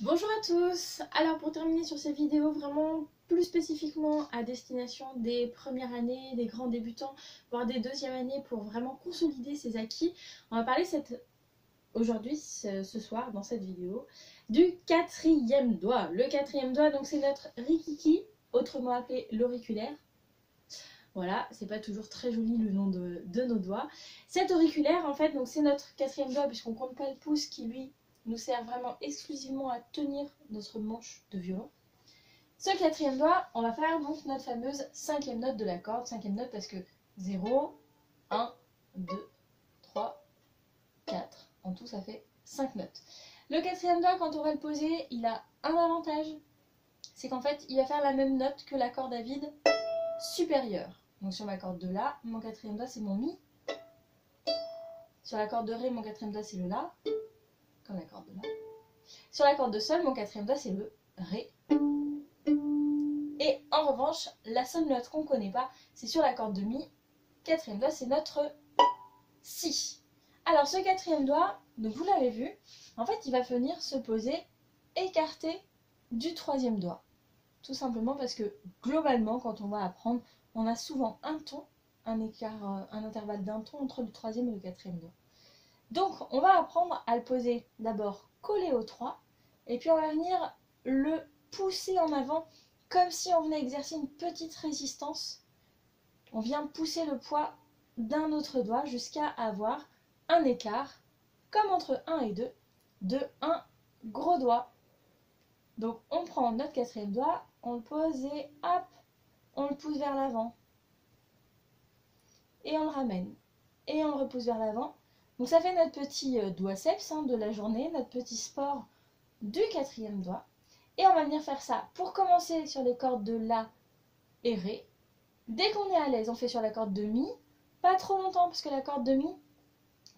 Bonjour à tous. Alors pour terminer sur cette vidéo vraiment plus spécifiquement à destination des premières années, des grands débutants, voire des deuxièmes années pour vraiment consolider ses acquis, on va parler aujourd'hui, ce soir dans cette vidéo, du quatrième doigt. Le quatrième doigt, donc c'est notre rikiki, autrement appelé l'auriculaire. Voilà, c'est pas toujours très joli le nom de nos doigts. Cet auriculaire, en fait, donc c'est notre quatrième doigt puisqu'on compte pas le pouce qui lui nous sert vraiment exclusivement à tenir notre manche de violon. Ce quatrième doigt, on va faire donc notre fameuse cinquième note de la corde. Cinquième note parce que 0, 1, 2, 3, 4. En tout, ça fait 5 notes. Le quatrième doigt, quand on va le poser, il a un avantage. C'est qu'en fait, il va faire la même note que la corde à vide supérieure. Donc sur ma corde de La, mon quatrième doigt c'est mon Mi. Sur la corde de Ré, mon quatrième doigt c'est le La, comme la corde de La. Sur la corde de Sol, mon quatrième doigt c'est le Ré. Et en revanche, la seule note qu'on ne connaît pas, c'est sur la corde de Mi. Quatrième doigt c'est notre Si. Alors ce quatrième doigt, donc vous l'avez vu, en fait il va venir se poser écarté du troisième doigt. Tout simplement parce que globalement, quand on va apprendre, on a souvent un ton, un écart, un intervalle d'un ton entre le troisième et le quatrième doigt. Donc on va apprendre à le poser d'abord collé au 3, et puis on va venir le pousser en avant comme si on venait exercer une petite résistance. On vient pousser le poids d'un autre doigt jusqu'à avoir un écart, comme entre 1 et 2, de un gros doigt. Donc on prend notre quatrième doigt, on le pose et hop, on le pousse vers l'avant. Et on le ramène. Et on le repousse vers l'avant. Donc ça fait notre petit doigt-ceps de la journée, notre petit sport du quatrième doigt. Et on va venir faire ça pour commencer sur les cordes de La et Ré. Dès qu'on est à l'aise, on fait sur la corde de Mi. Pas trop longtemps parce que la corde de Mi,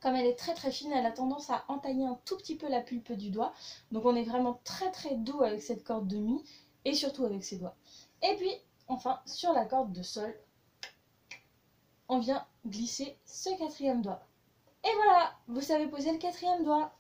comme elle est très très fine, elle a tendance à entailler un tout petit peu la pulpe du doigt. Donc on est vraiment très très doux avec cette corde de Mi et surtout avec ses doigts. Et puis enfin sur la corde de Sol, on vient glisser ce quatrième doigt. Et voilà, vous savez poser le quatrième doigt.